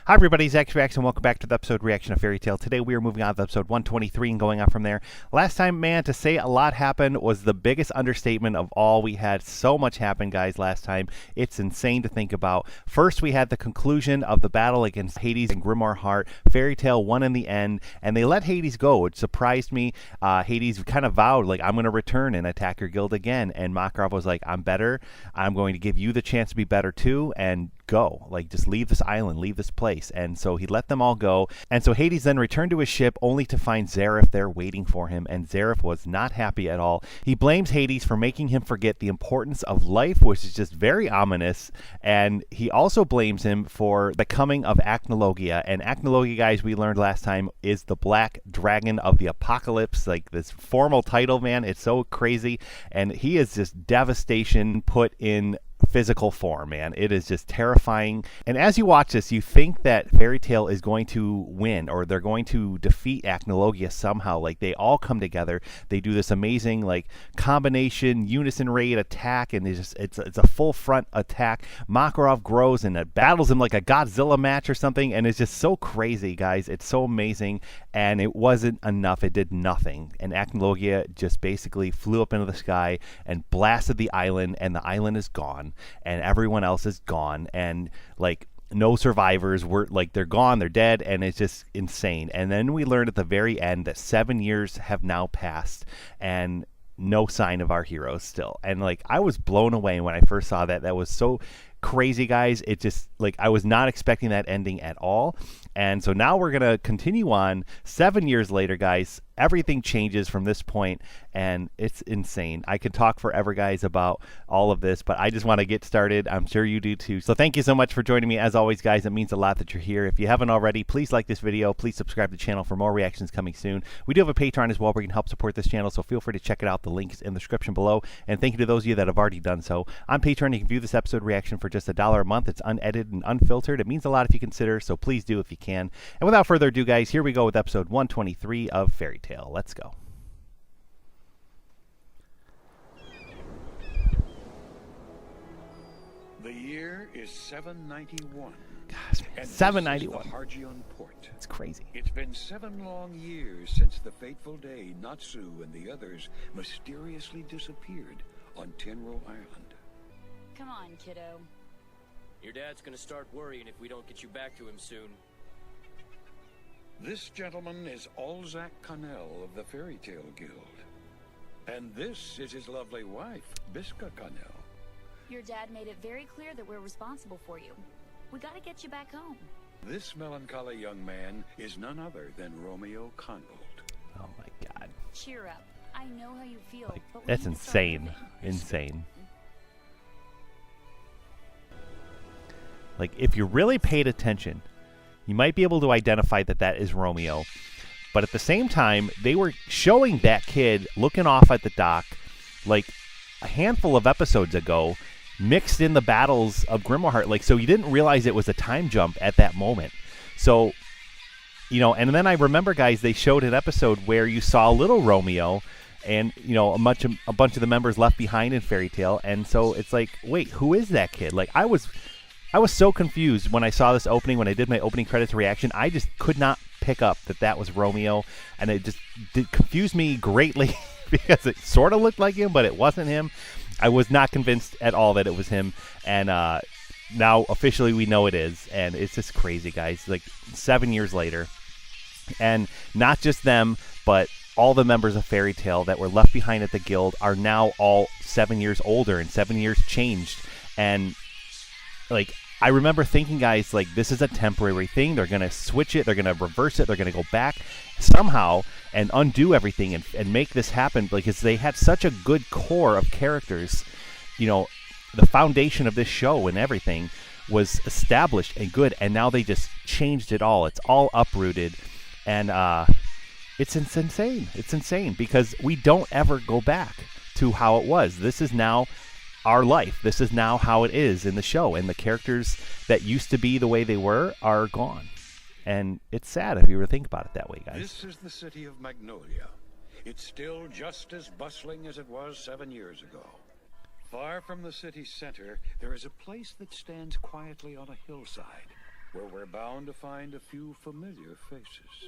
Hi everybody, Zach's Reaction. Welcome back to the episode reaction of Fairy Tale. Today we are moving on to episode 123 and going on from there. Last time, man, to say a lot happened was the biggest understatement of all. We had so much happen, guys, last time. It's insane to think about. First, we had the conclusion of the battle against Hades and Grimoire Heart. Fairy Tale won in the end, and they let Hades go. It surprised me. Hades kind of vowed, like, I'm going to return and attack your guild again. And Makarov was like, I'm better. I'm going to give you the chance to be better too, and go. Like, just leave this island, leave this place. And so he let them all go. And so Hades then returned to his ship only to find Zareth there waiting for him. And Zareth was not happy at all. He blames Hades for making him forget the importance of life, which is just very ominous. And he also blames him for the coming of Magnoloia. And Magnoloia, guys, we learned last time, is the black dragon of the apocalypse. Like, this formal title, man. It's so crazy. And he is just devastation put in physical form, man. It is just terrifying. And as you watch this, you think that Fairy Tale is going to win, or they're going to defeat Magnoloia somehow. Like, they all come together. They do this amazing, like, combination unison raid attack, and it's a full front attack. Makarov grows and it battles him like a Godzilla match or something, and it's just so crazy, guys. It's so amazing, and it wasn't enough. It did nothing. And Magnoloia just basically flew up into the sky and blasted the island, and the island is gone. And everyone else is gone, and like no survivors. Were like, they're gone, they're dead, and it's just insane. And then we learned at the very end that 7 years have now passed and no sign of our heroes still. And like, I was blown away when I first saw that. That was so crazy, guys. It just, like, I was not expecting that ending at all. And so now we're gonna continue on 7 years later, guys. Everything changes from this point, and it's insane. I could talk forever, guys, about all of this, but I just want to get started. I'm sure you do too. So thank you so much for joining me. As always, guys, it means a lot that you're here. If you haven't already, please like this video. Please subscribe to the channel for more reactions coming soon. We do have a Patreon as well where you can help support this channel, so feel free to check it out. The link is in the description below. And thank you to those of you that have already done so. On Patreon, you can view this episode reaction for just $1 a month. It's unedited and unfiltered. It means a lot if you consider, so please do if you can. And without further ado, guys, here we go with episode 123 of Fairy Tale. Let's go. The year is 791. Gosh, man, 791. Hargion Port. It's crazy. It's been 7 long years since the fateful day Natsu and the others mysteriously disappeared on Tenrou Island. Come on, kiddo. Your dad's gonna start worrying if we don't get you back to him soon. This gentleman is Alzak Connell of the Fairy Tale Guild. And this is his lovely wife, Biska Connell. Your dad made it very clear that we're responsible for you. We gotta get you back home. This melancholy young man is none other than Romeo Congold. Oh my god. Cheer up. I know how you feel. Like, but we that's need to start insane. moving. Insane. Like, if you really paid attention, you might be able to identify that that is Romeo. But at the same time, they were showing that kid looking off at the dock like a handful of episodes ago, mixed in the battles of Grimoire Heart. Like, so you didn't realize it was a time jump at that moment. So, you know, and then I remember, guys, they showed an episode where you saw little Romeo and, you know, a bunch of the members left behind in Fairy Tale. And so it's like, wait, who is that kid? Like, I was so confused when I saw this opening, when I did my opening credits reaction. I just could not pick up that that was Romeo, and it just confused me greatly because it sort of looked like him, but it wasn't him. I was not convinced at all that it was him, and now officially we know it is, and it's just crazy, guys. Like, 7 years later, and not just them, but all the members of Fairy Tale that were left behind at the guild are now all 7 years older, and 7 years changed. And like, I remember thinking, guys, like, this is a temporary thing. They're going to switch it. They're going to reverse it. They're going to go back somehow and undo everything and make this happen, because they had such a good core of characters. You know, the foundation of this show and everything was established and good, and now they just changed it all. It's all uprooted, and it's insane. It's insane because we don't ever go back to how it was. This is now our life. This is now how it is in the show, and the characters that used to be the way they were are gone. And it's sad if you were to think about it that way, guys. This is the city of Magnolia. It's still just as bustling as it was 7 years ago. Far from the city's center, there is a place that stands quietly on a hillside. where we're bound to find a few familiar faces.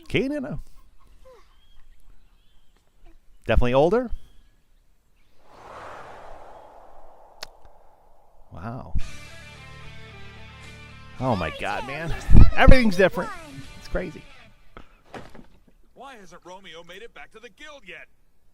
Kanan. Definitely older. Wow. Oh my god, man. Everything's different. It's crazy. Why hasn't Romeo made it back to the guild yet?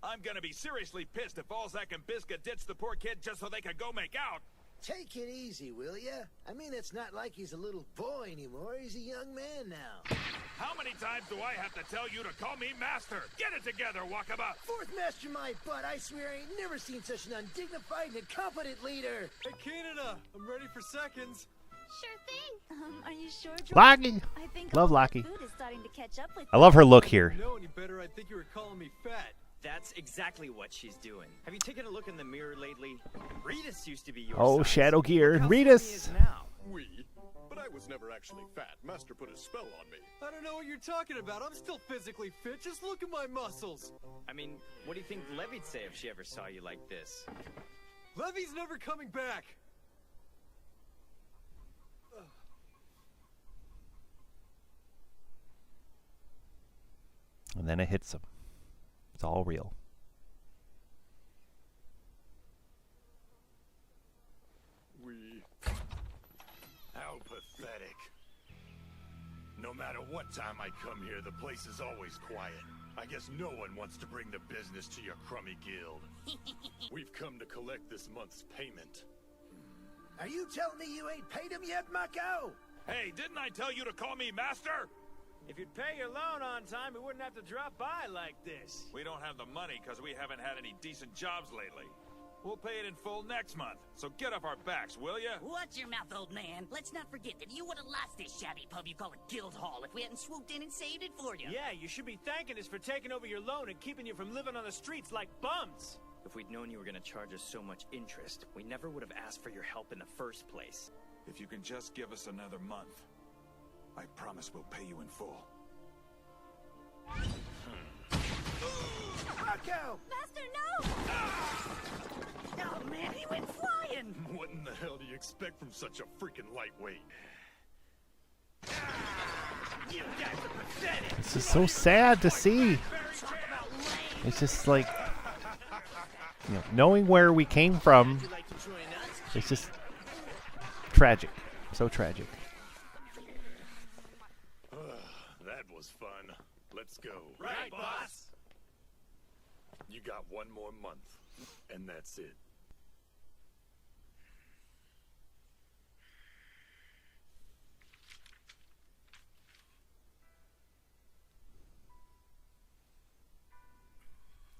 I'm gonna be seriously pissed if Balzac and Biscuit ditched the poor kid just so they could go make out. Take it easy, will ya? I mean, it's not like he's a little boy anymore. He's a young man now. How many times do I have to tell you to call me master? Get it together, Wakaba! Fourth master my butt, I swear I ain't never seen such an undignified and incompetent leader. Hey, Canada, I'm ready for seconds. Sure thing. Are you sure, George? Lockie. I think Love all that Lockie. food is starting to catch up with I love her look here. If you know any better, I'd think you were calling me fat. That's exactly what she's doing. Have you taken a look in the mirror lately? Rita's used to be your Oh, size. Shadow Gear. Look how Rita's. skinny he is now. We? But I was never actually fat. Master put a spell on me. I don't know what you're talking about. I'm still physically fit. Just look at my muscles. I mean, what do you think Levy'd say if she ever saw you like this? Levy's never coming back. And then it hits him. It's all real. We... How pathetic. No matter what time I come here, the place is always quiet. I guess no one wants to bring the business to your crummy guild. We've come to collect this month's payment. Are you telling me you ain't paid him yet, Macao? Hey, didn't I tell you to call me master? If you'd pay your loan on time, we wouldn't have to drop by like this. We don't have the money because we haven't had any decent jobs lately. We'll pay it in full next month, so get off our backs, will ya? Watch your mouth, old man. Let's not forget that you would have lost this shabby pub you call a guild hall if we hadn't swooped in and saved it for you. Yeah, you should be thanking us for taking over your loan and keeping you from living on the streets like bums. If we'd known you were gonna charge us so much interest, we never would have asked for your help in the first place. If you can just give us another month, I promise we'll pay you in full. Macao! Master, no! Oh, man, he went flying! What in the hell do you expect from such a freaking lightweight? You guys are pathetic! This is so sad to see. It's just like, you know, knowing where we came from, Would you like to join us? it's just tragic. So tragic. That was fun. Let's go. Right, boss? You got one more month, and that's it.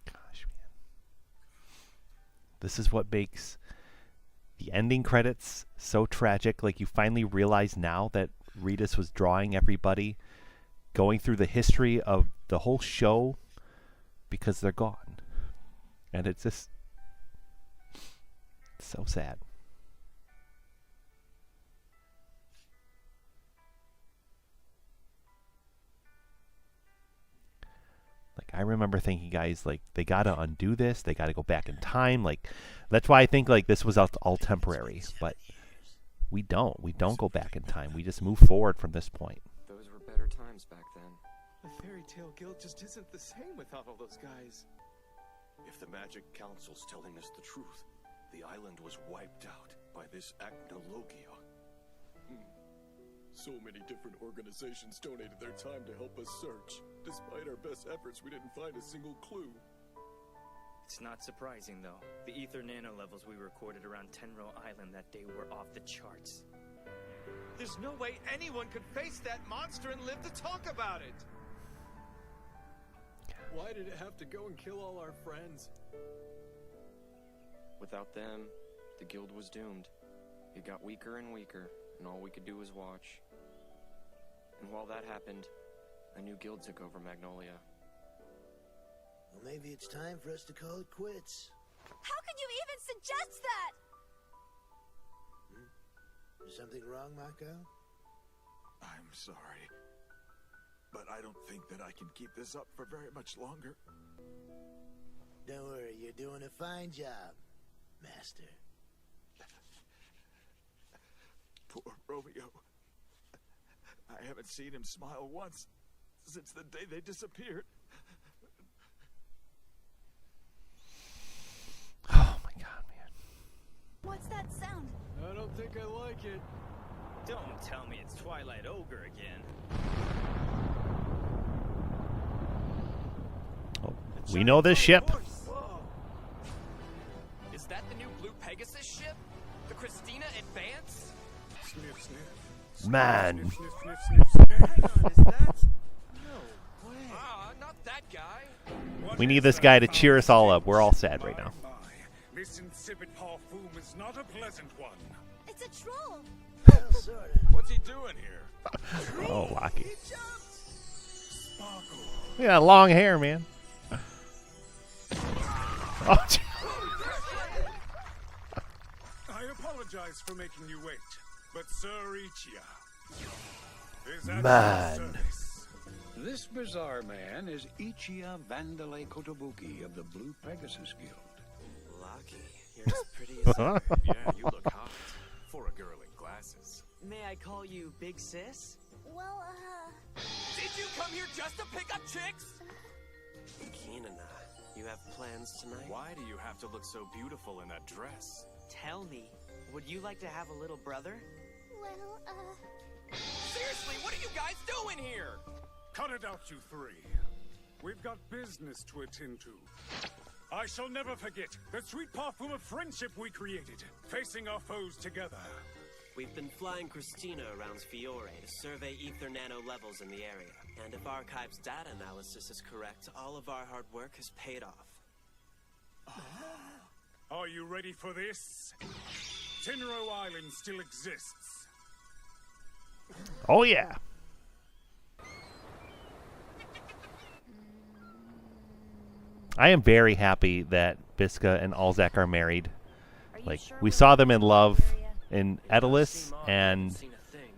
Gosh, man. This is what makes the ending credits so tragic. Like, you finally realize now that Ritas was drawing everybody, going through the history of the whole show, because they're gone. And it's just so sad. Like, I remember thinking, guys, like, they gotta undo this, they gotta go back in time. Like, that's why I think, like, this was all temporary. But we don't go back in time. We just move forward from this point. Those were better times back then. The Fairy Tale Guild just isn't the same without all those guys. If the Magic Council's telling us the truth, the island was wiped out by this Magnoloia. So many different organizations donated their time to help us search. Despite our best efforts, we didn't find a single clue. It's not surprising, though. The ether nano levels we recorded around Tenrou Island that day were off the charts. There's no way anyone could face that monster and live to talk about it. Why did it have to go and kill all our friends? Without them, the guild was doomed. It got weaker and weaker, and all we could do was watch. And while that happened, a new guild took over Magnolia. Well, maybe it's time for us to call it quits. How could you even suggest that? Is something wrong, Macao? I'm sorry. But I don't think that I can keep this up for very much longer. Don't worry, you're doing a fine job, Master. Poor Romeo. I haven't seen him smile once since the day they disappeared. Oh my god, man. What's that sound? I don't think I like it. Don't tell me it's Twilight Ogre again. Oh, we know this ship. Whoa. Is that the new Blue Pegasus ship? The Christina Advance? Sniff, sniff. Man. Sniff, sniff, sniff, sniff, sniff. Hang on, is that? No way. Not that guy. We need this guy to cheer us all up. We're all sad right now. This insipid parfum is not a pleasant one. It's a troll. Well, sorta. What's he doing here? Oh, Locky. Sparkle. Look at that long hair, man. Oh, I apologize for making you wait, but Sir Ichia is at Man. your service. This bizarre man is Ichia Vandalay Kotobuki of the Blue Pegasus Guild. Lucky. You're as pretty as ever. Yeah, you look hot. For a girl in glasses. May I call you Big Sis? Well, Did you come here just to pick up chicks? Kinana, you have plans tonight? Why do you have to look so beautiful in that dress? Tell me, would you like to have a little brother? well, Seriously, what are you guys doing here? Cut it out, you three. We've got business to attend to. I shall never forget the sweet parfum of friendship we created, facing our foes together. We've been flying Christina around Fiore to survey ether nano levels in the area. And if Archive's data analysis is correct, all of our hard work has paid off. Are you ready for this? Tenrou Island still exists. oh yeah. I am very happy that Biska and Alzak are married. are you Like, sure we we're saw in them the in right love area? in Edelus, Seem odd, I haven't and seen a thing.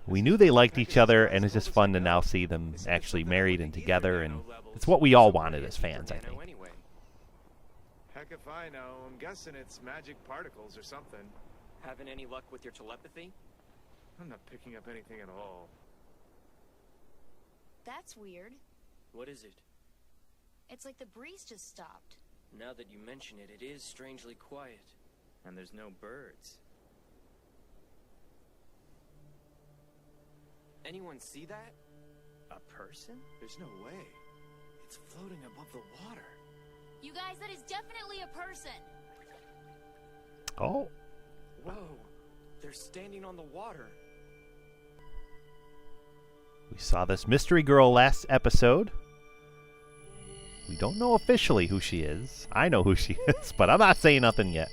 we knew they liked each other, and it's just fun to now see them actually married and together, and it's what we all wanted as fans, I think. Anyway. Heck if I know. I'm guessing it's magic particles or something. Having any luck with your telepathy? I'm not picking up anything at all. That's weird. What is it? It's like the breeze just stopped. Now that you mention it, it is strangely quiet. And there's no birds. Anyone see that? A person? There's no way. It's floating above the water. You guys, that is definitely a person. Oh, Whoa. They're standing on the water. we saw this mystery girl last episode. We don't know officially who she is. I know who she is, but I'm not saying nothing yet.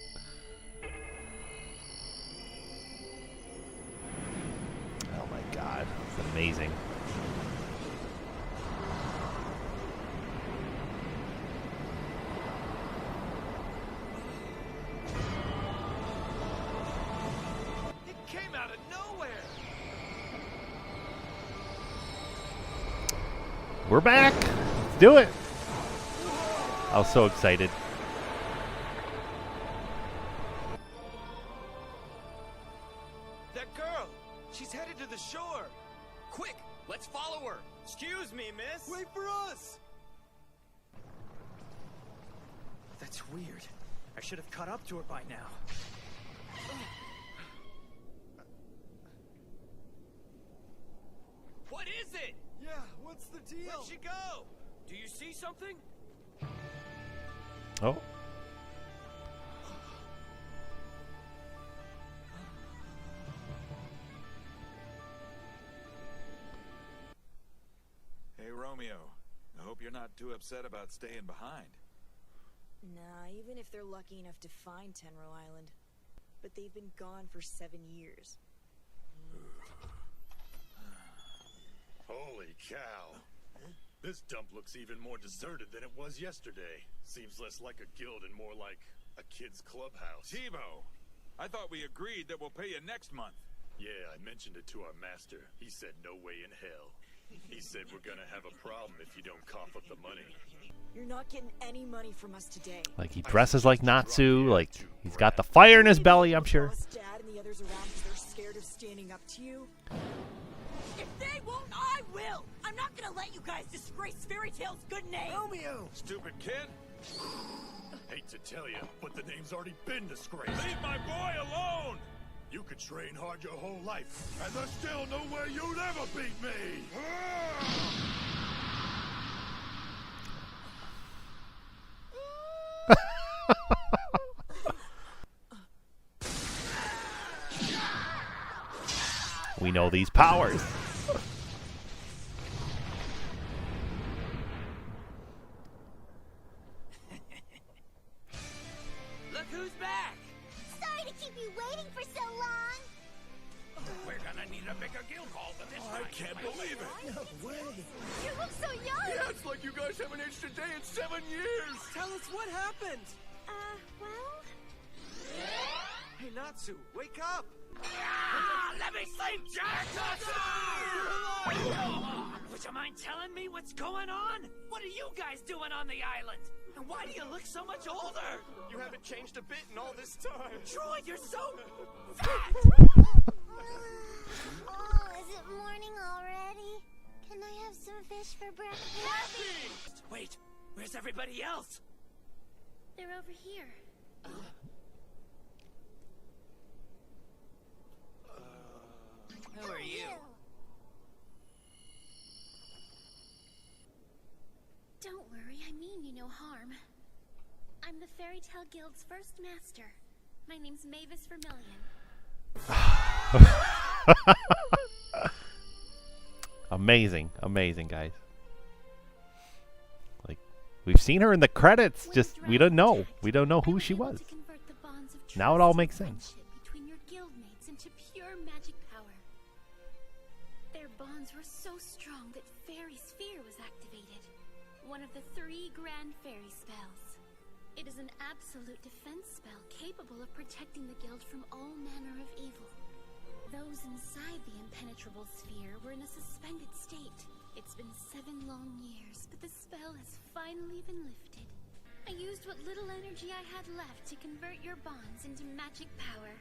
Oh my god, it's amazing. It came out of nowhere. We're back. Let's do it. I was so excited. That girl. She's headed to the shore. Quick, let's follow her. Excuse me, miss. Wait for us. That's weird. I should have caught up to her by now. What is it? Yeah, what's the deal? Where'd she go? Do you see something? Oh, Hey, Romeo. I hope you're not too upset about staying behind. Nah, even if they're lucky enough to find Tenrou Island. But they've been gone for 7 years. Holy cow. This dump looks even more deserted than it was yesterday. Seems less like a guild and more like a kid's clubhouse. Timo, I thought we agreed that we'll pay you next month. Yeah, I mentioned it to our master. He said no way in hell. He said we're gonna have a problem if you don't cough up the money. You're not getting any money from us today. like he dresses like Natsu, like he's got the fire in his belly, I'm sure. Boss, Dad, and the others around because they're scared of standing up to you. won't, I will! I'm not gonna let you guys disgrace Fairy Tale's good name! Romeo! Stupid kid. Hate to tell you, but the name's already been disgraced. Leave my boy alone! You could train hard your whole life, and there's still no way you'd ever beat me! We know these powers. Look who's back! Sorry to keep you waiting for so long. We're gonna need a bigger guild hall than this. I can't believe it! No way! You look so young. Yeah, it's like you guys haven't aged a day in 7 years! Tell us what happened! Well... Hey, Natsu, wake up! Let me sleep, jerk! Would you mind telling me what's going on? What are you guys doing on the island? And why do you look so much older? You haven't changed a bit in all this time. Troy, you're so fat! Oh, is it morning already? Can I have some fish for breakfast? Wait, where's everybody else? They're over here. Who are you? Don't worry, I mean you no harm. I'm the Fairy Tale Guild's first master. My name's Mavis Vermillion. Amazing, amazing, guys. Like, we've seen her in the credits, just we don't know. We don't know who she was. Now it all makes sense. Between your guildmates into pure magic power. Their bonds were so strong that Fairy Sphere was activated. One of the 3 grand fairy spells. It is an absolute defense spell capable of protecting the guild from all manner of evil. Those inside the impenetrable sphere were in a suspended state. It's been 7 long years, but the spell has finally been lifted. I used what little energy I had left to convert your bonds into magic power.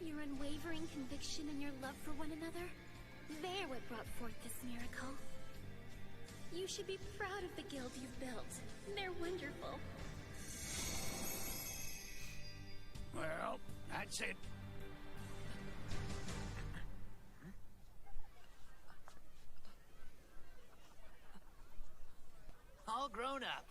Your unwavering conviction and your love for one another, they're what brought forth this miracle. You should be proud of the guild you've built. They're wonderful. Well, that's it. All grown up.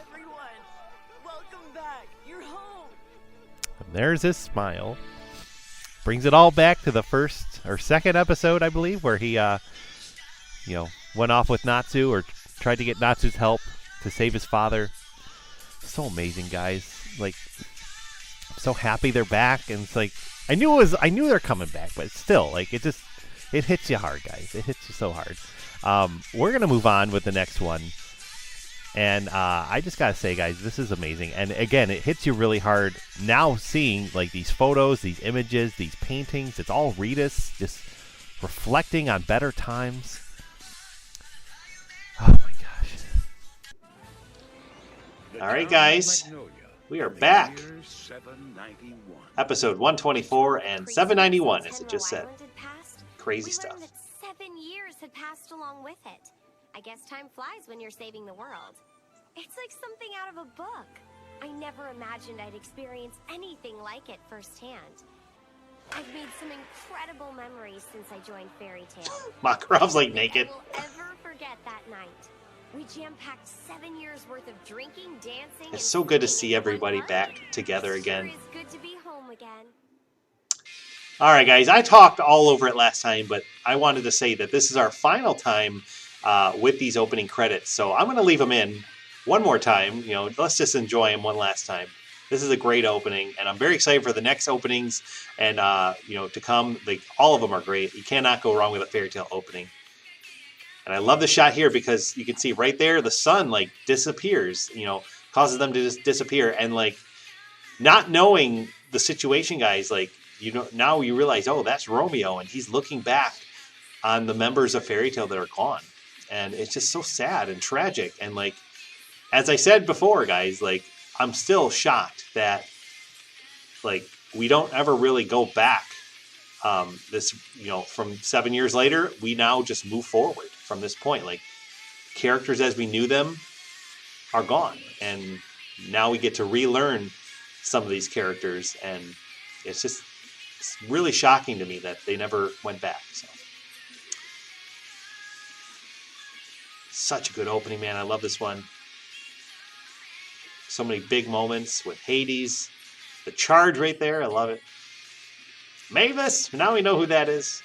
Everyone, welcome back. You're home. And there's his smile. Brings it all back to the first or second episode, I believe, where he, went off with Natsu or tried to get Natsu's help to save his father. So amazing, guys. Like, I'm so happy they're back, and it's like I knew they're coming back, but still, like, it hits you hard, guys. It hits you so hard. We're gonna move on with the next one, and I just gotta say, guys, this is amazing. And again, it hits you really hard now seeing like these photos, these images, these paintings. It's all Ritas just reflecting on better times. Oh my gosh! All right, guys, we are back. Episode 124 and 791, as it just said. Crazy stuff. 7 years had passed along with it. I guess time flies when you're saving the world. It's like something out of a book. I never imagined I'd experience anything like it firsthand. I've made some incredible memories since I joined Fairy Tale. Makarov's like naked. I will ever forget that night. We jam-packed 7 years worth of drinking, dancing. It's so good to see everybody back together again. It sure is good to be home again. All right, guys, I talked all over it last time, but I wanted to say that this is our final time with these opening credits. So I'm going to leave them in one more time. Let's just enjoy them one last time. This is a great opening, and I'm very excited for the next openings and, to come. Like, all of them are great. You cannot go wrong with a Fairy Tale opening. And I love the shot here because you can see right there the sun, like, disappears, causes them to just disappear. And, like, not knowing the situation, guys, like, now you realize, oh, that's Romeo, and he's looking back on the members of Fairy Tale that are gone. And it's just so sad and tragic. And, like, as I said before, guys, like, I'm still shocked that, like, we don't ever really go back. This, you know, from 7 years later, we now just move forward from this point. Like, characters as we knew them are gone, and now we get to relearn some of these characters, and it's really shocking to me that they never went back. So, such a good opening, man. I love this one. So many big moments with Hades, the charge right there. I love it. Mavis, now we know who that is.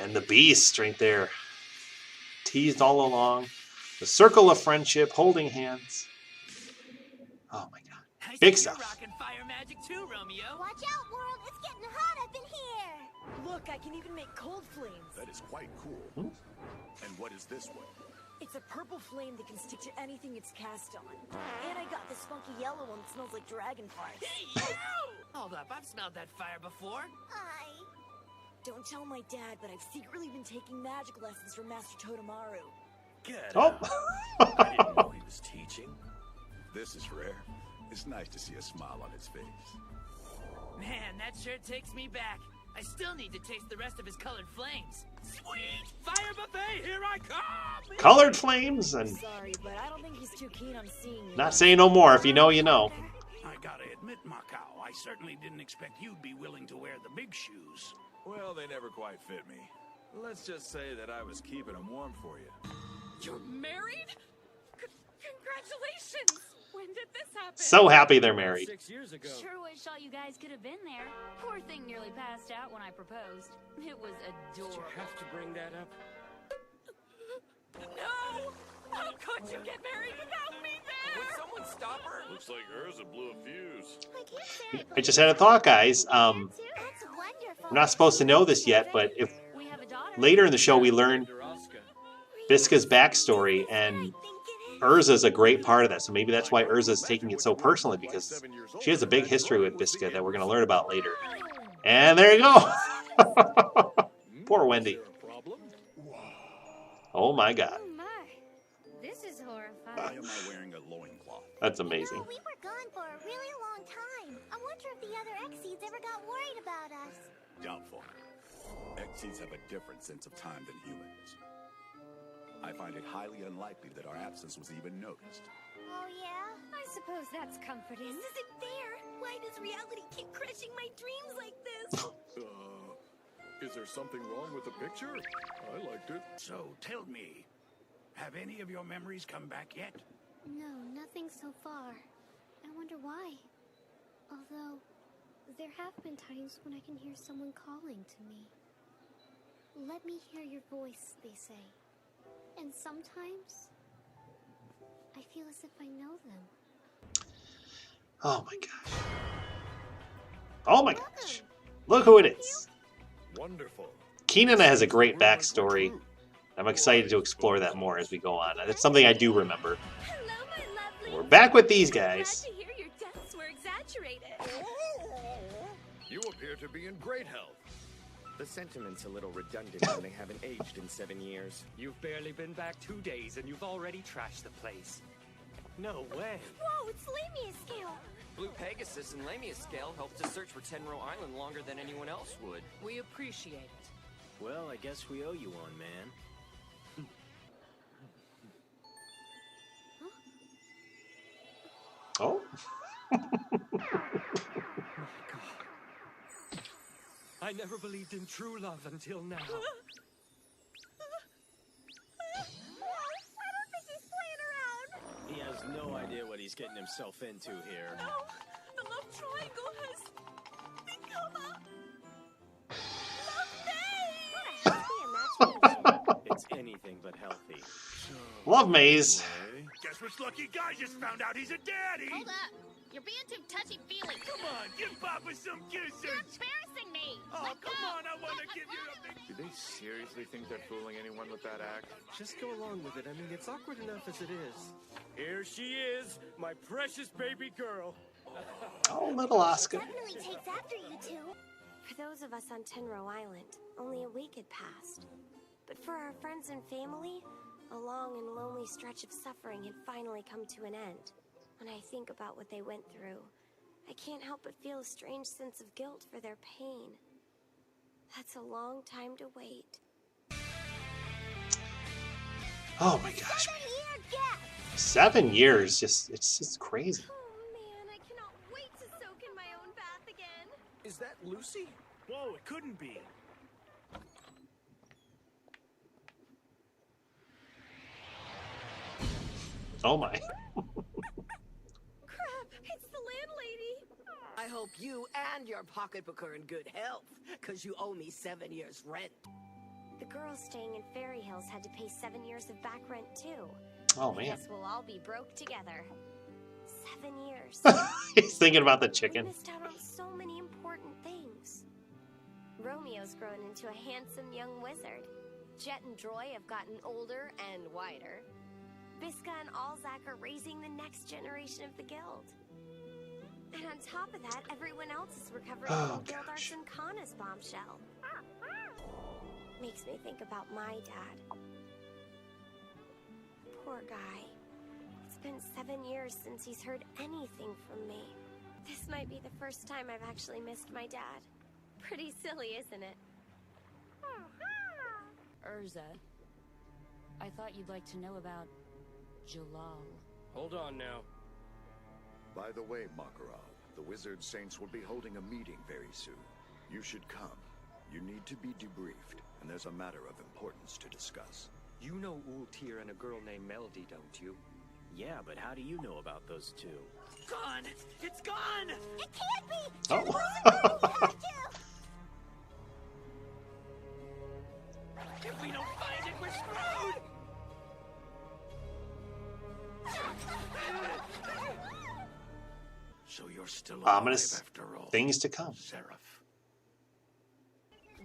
And the beast right there. Teased all along. The circle of friendship, holding hands. Oh my god. Big stuff. Fire magic too, Romeo. Watch out, world! It's getting hot up in here! Look, I can even make cold flames. That is quite cool. And what is this one? It's a purple flame that can stick to anything it's cast on. And I got this funky yellow one that smells like dragonflies. Hey, you! Hold up, I've smelled that fire before. Don't tell my dad, but I've secretly been taking magic lessons from Master Totemaru. Get Oh. I didn't know he was teaching. This is rare. It's nice to see a smile on his face. Man, that sure takes me back. I still need to taste the rest of his colored flames. Sweet! Fire buffet, here I come! Colored flames and... Sorry, but I don't think he's too keen on seeing you. Not saying no more. If you know, you know. I gotta admit, Macao, I certainly didn't expect you'd be willing to wear the big shoes. Well, they never quite fit me. Let's just say that I was keeping them warm for you. You're married? Congratulations! When did this happen? So happy they're married. 6 years ago. Sure wish all you guys could have been there. Poor thing nearly passed out when I proposed. It was adorable. Did you have to bring that up? No! How could you get married without me there? Would someone stop her? Looks like Urza blew a fuse. I just had a thought, guys. We're not supposed to know this yet, but if later in the show we learn Visca's backstory, and Urza's a great part of that. So maybe that's why Urza's taking it so personally, because she has a big history with Visca that we're going to learn about later. And there you go. Poor Wendy. Oh my god. This is horrifying. Why am I wearing a loincloth? That's amazing. We were gone for a really long time. I wonder if the other Exceeds ever got worried about us. Doubtful. Exceeds have a different sense of time than humans. I find it highly unlikely that our absence was even noticed. Oh, yeah? I suppose that's comforting. This isn't fair. Why does reality keep crushing my dreams like this? Is there something wrong with the picture? I liked it. So, tell me, have any of your memories come back yet? No, nothing so far. I wonder why. Although, there have been times when I can hear someone calling to me. Let me hear your voice, they say. And sometimes, I feel as if I know them. Oh my gosh. Oh my gosh. Look who it is. Wonderful. Keenan has a great backstory. I'm excited to explore that more as we go on. It's something I do remember. Hello, my lovely. We're back with these guys. Glad to hear your deaths were exaggerated. You appear to be in great health. The sentiment's a little redundant when they haven't aged in 7 years. You've barely been back 2 days and you've already trashed the place. No way. Whoa, it's Lamia's scale. Blue Pegasus and Lamia Scale helped us search for Tenrou Island longer than anyone else would. We appreciate it. Well, I guess we owe you one, man. Oh. I never believed in true love until now. I don't think he's playing around. He has no idea what he's getting himself into here. No, the love triangle has become a love maze. It's anything but healthy. Love maze. Guess which lucky guy just found out he's a daddy? Hold up. You're being too touchy-feely. Come on, give Papa some kisses. You're embarrassing me. Oh, Let come go. on, I want to give you a big... Do they seriously think they're fooling anyone with that act? Just go along with it. I mean, it's awkward enough as it is. Here she is, my precious baby girl. Oh, little Oscar. Definitely takes after you two. For those of us on Tenrou Island, only a week had passed. But for our friends and family, a long and lonely stretch of suffering had finally come to an end. When I think about what they went through, I can't help but feel a strange sense of guilt for their pain. That's a long time to wait. Oh my gosh. 7 years, just it's just crazy. Oh man, I cannot wait to soak in my own bath again. Is that Lucy? Whoa, it couldn't be. Oh my. Crap, it's the landlady. I hope you and your pocketbook are in good health, because you owe me 7 years' rent. The girls staying in Fairy Hills had to pay 7 years of back rent too. Oh I man. guess we'll all be broke together. 7 years. He's thinking about the We chicken. missed out on so many important things. Romeo's grown into a handsome young wizard. Jet and Droy have gotten older and wider. Bisca and Alzak are raising the next generation of the guild. And on top of that, everyone else is recovering from Guild Arson Kana's bombshell. Makes me think about my dad. Poor guy. It's been 7 years since he's heard anything from me. This might be the first time I've actually missed my dad. Pretty silly, isn't it? Urza, I thought you'd like to know about Jalal. Hold on now. By the way, Makarov, the Wizard Saints will be holding a meeting very soon. You should come. You need to be debriefed, and there's a matter of importance to discuss. You know Ultir and a girl named Melody, don't you? Yeah, but how do you know about those two? Gone! It's gone! It can't be! Oh. If we don't find it, we're screwed! So you're still Ominous alive after all. things to come. Seraph.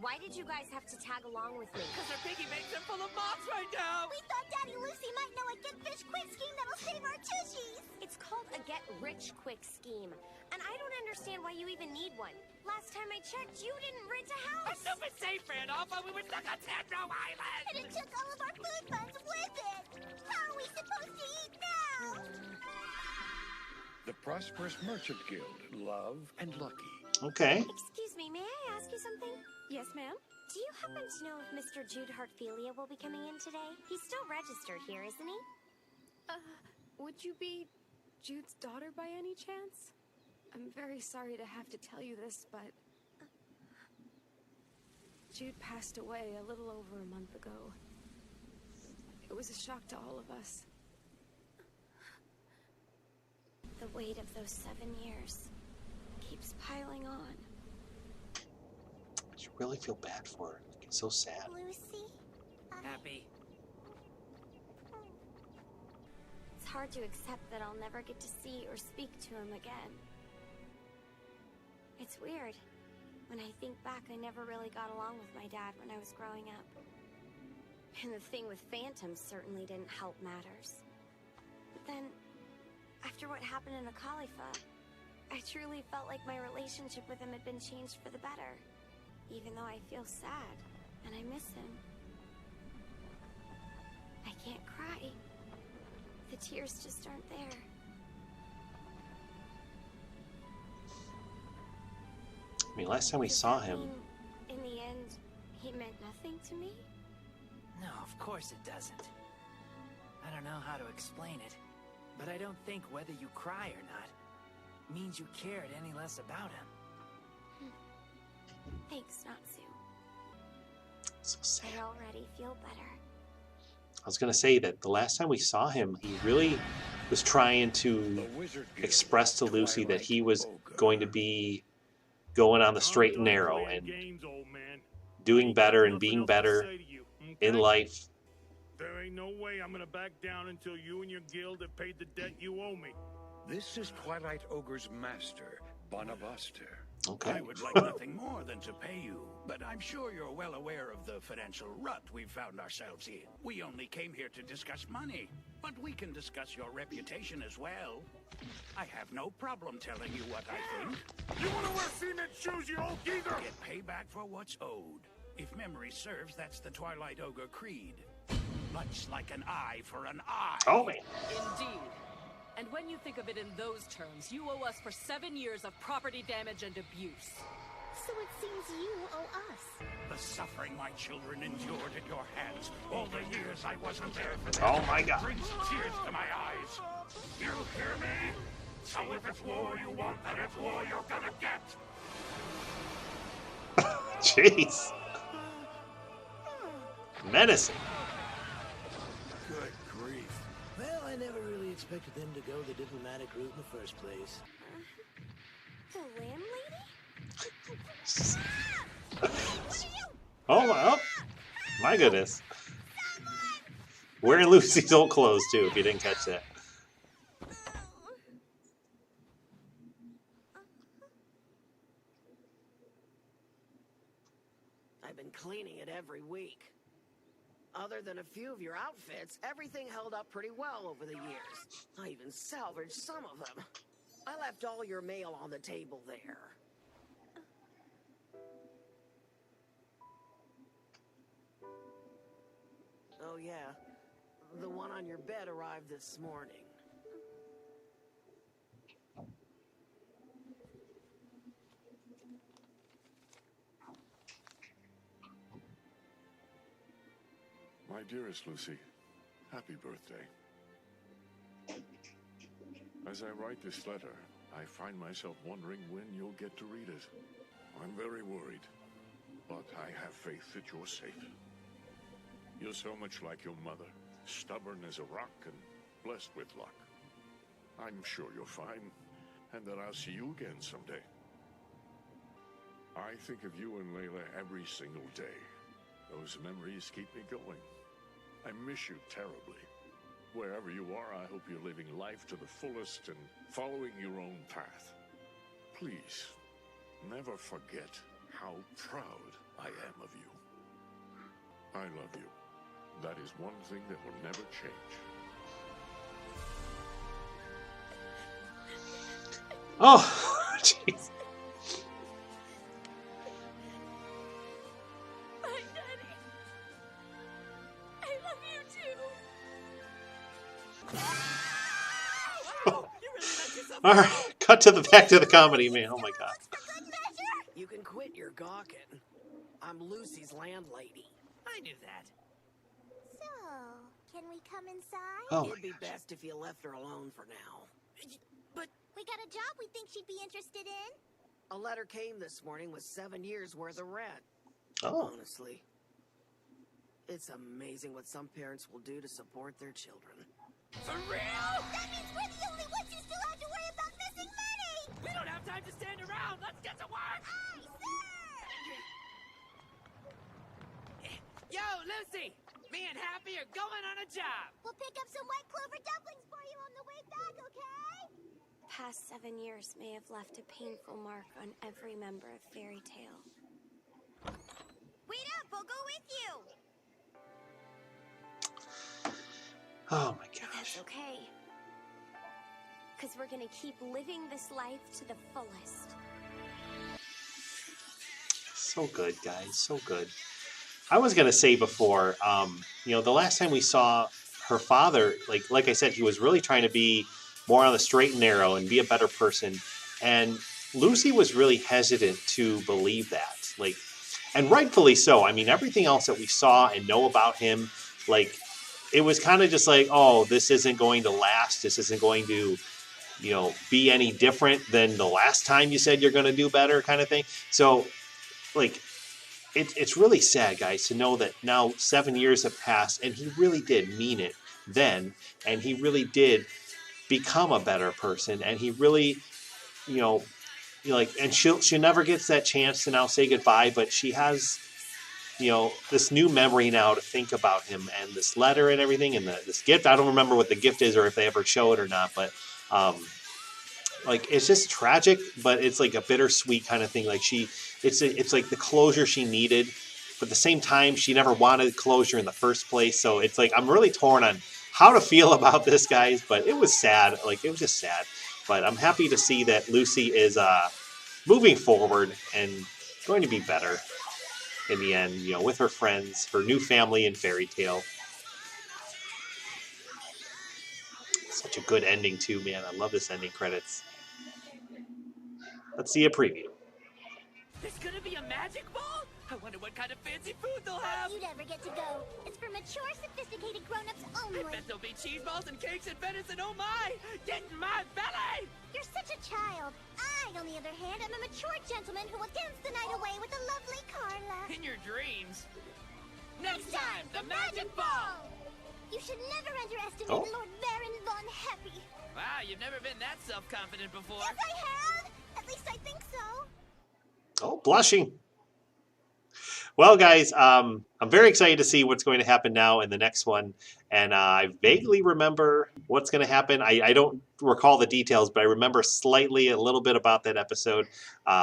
Why did you guys have to tag along with me? Because our piggy banks are full of mobs right now! We thought Daddy Lucy might know a get-rich-quick scheme that'll save our tushies! It's called a get-rich-quick scheme. And I don't understand why you even need one. Last time I checked, you didn't rent a house! Our super safe ran off while we were stuck on Tenrou Island! And it took all of our food funds with it! How are we supposed to eat now? The Prosperous Merchant Guild, Love and Lucky. Okay. Excuse me, may I ask you something? Yes, ma'am? Do you happen to know if Mr. Jude Hartfilia will be coming in today? He's still registered here, isn't he? Would you be Jude's daughter by any chance? I'm very sorry to have to tell you this, but Jude passed away a little over a month ago. It was a shock to all of us. The weight of those 7 years keeps piling on. You really feel bad for her. It's so sad. Lucy? Happy. It's hard to accept that I'll never get to see or speak to him again. It's weird. When I think back, I never really got along with my dad when I was growing up. And the thing with Phantoms certainly didn't help matters. But then, after what happened in Khalifa, I truly felt like my relationship with him had been changed for the better. Even though I feel sad, and I miss him. I can't cry. The tears just aren't there. I mean, last time we saw him, In the end, he meant nothing to me? No, of course it doesn't. I don't know how to explain it, but I don't think whether you cry or not means you cared any less about him. Thanks, Natsu. so sad. I already feel better. I was going to say that the last time we saw him, he really was trying to express to Lucy that he was going to be going on the straight and narrow and doing better and being better in life. There ain't no way I'm gonna back down until you and your guild have paid the debt you owe me. This is Twilight Ogre's master, Bonabuster. Okay. I would like nothing more than to pay you, but I'm sure you're well aware of the financial rut we've found ourselves in. We only came here to discuss money, but we can discuss your reputation as well. I have no problem telling you what I think. You wanna wear cement shoes, you old geezer? Get payback for what's owed. If memory serves, that's the Twilight Ogre Creed. Much like an eye for an eye. Oh, man. Indeed. And when you think of it in those terms, you owe us for 7 years of property damage and abuse. So it seems you owe us. The suffering my children endured at your hands, all the years I wasn't there for them, Oh my God. brings tears to my eyes. You hear me? So if it's war you want, then it's war you're gonna get. Jeez. Menacing. Good grief. Well, I never really expected them to go the diplomatic route in the first place. The landlady? Oh, my goodness. Wearing Lucy's old clothes, too, if you didn't catch that. I've been cleaning it every week. Other than a few of your outfits, everything held up pretty well over the years. I even salvaged some of them. I left all your mail on the table there. Oh yeah, the one on your bed arrived this morning. My dearest Lucy, happy birthday. As I write this letter, I find myself wondering when you'll get to read it. I'm very worried, but I have faith that you're safe. You're so much like your mother, stubborn as a rock and blessed with luck. I'm sure you're fine, and that I'll see you again someday. I think of you and Layla every single day. Those memories keep me going. I miss you terribly. Wherever you are, I hope you're living life to the fullest and following your own path. Please, never forget how proud I am of you. I love you. That is one thing that will never change. Oh, jeez. Hi, Daddy. I love you too. You really let yourself All right, cut to the back to the comedy, man. Oh my God. You can quit your gawking. I'm Lucy's landlady. I knew that. So, can we come inside? Oh It'd be best if you left her alone for now. But we got a job we think she'd be interested in. A letter came this morning with 7 years worth of rent. Oh. Honestly, it's amazing what some parents will do to support their children. For real? That means we're the only ones who still have to worry about missing money! We don't have time to stand around. Let's get to work. Aye, sir! Yo, Lucy! Me and Happy are going on a job. We'll pick up some white clover dumplings for you on the way back, okay? Past 7 years may have left a painful mark on every member of Fairy Tale. Wait up, I'll go with you! Oh my But gosh. that's okay. Because we're gonna keep living this life to the fullest. So good, guys. So good. I was gonna say before, the last time we saw her father, like I said, he was really trying to be more on the straight and narrow and be a better person. And Lucy was really hesitant to believe that. And rightfully so. I mean, everything else that we saw and know about him, it was kind of just like, oh, this isn't going to last. This isn't going to, be any different than the last time you said you're going to do better kind of thing. So, it's really sad, guys, to know that now 7 years have passed and he really did mean it then. And he really did become a better person. And he really, and she never gets that chance to now say goodbye, but she has, this new memory now to think about him and this letter and everything and this gift. I don't remember what the gift is or if they ever show it or not, but it's just tragic, but it's like a bittersweet kind of thing. It's like the closure she needed, but at the same time, she never wanted closure in the first place. So it's like, I'm really torn on how to feel about this, guys, but it was sad. It was just sad, but I'm happy to see that Lucy is moving forward and going to be better. in the end, you know, with her friends, her new family in Fairy Tail. Such a good ending too, man. I love this ending credits. Let's see a preview. There's gonna be a magic ball? I wonder what kind of fancy food they'll have. You never get to go. It's for mature, sophisticated grown-ups only. I bet there'll be cheese balls and cakes and venison. Oh my! Get in my belly! You're such a child. I, on the other hand, am a mature gentleman who will dance the night away with the lovely Carla. In your dreams. Next time, the magic ball! You should never underestimate Lord Baron Von Happy. Wow, you've never been that self-confident before. Yes, I have. At least I think so. Oh, blushing. Well, guys, I'm very excited to see what's going to happen now in the next one. And I vaguely remember what's going to happen. I don't recall the details, but I remember slightly a little bit about that episode.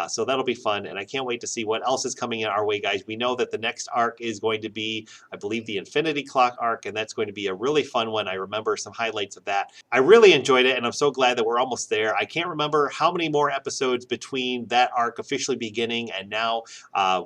So that'll be fun. And I can't wait to see what else is coming our way, guys. We know that the next arc is going to be, I believe, the Infinity Clock arc. And that's going to be a really fun one. I remember some highlights of that. I really enjoyed it. And I'm so glad that we're almost there. I can't remember how many more episodes between that arc officially beginning and now.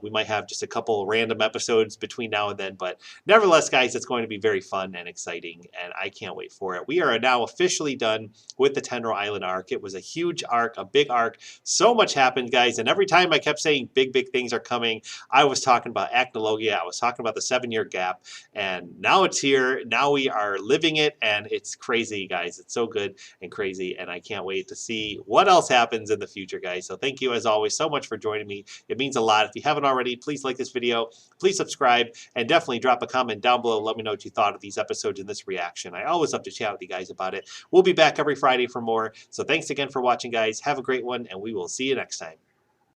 We might have just a couple random episodes between now and then. But nevertheless, guys, it's going to be very fun and exciting, and I can't wait for it. We are now officially done with the Tenrou Island arc. It was a huge arc, a big arc. So much happened, guys, and every time I kept saying big things are coming, I was talking about Magnoloia. I was talking about the 7-year gap, and now it's here. Now we are living it, and it's crazy, guys. It's so good and crazy, and I can't wait to see what else happens in the future, guys. So thank you, as always, so much for joining me. It means a lot. If you haven't already, please like this video, please subscribe, and definitely drop a comment down below. Let me know what you thought of these episodes in this reaction. I always love to chat with you guys about it. We'll be back every Friday for more. So thanks again for watching, guys. Have a great one, and we will see you next time.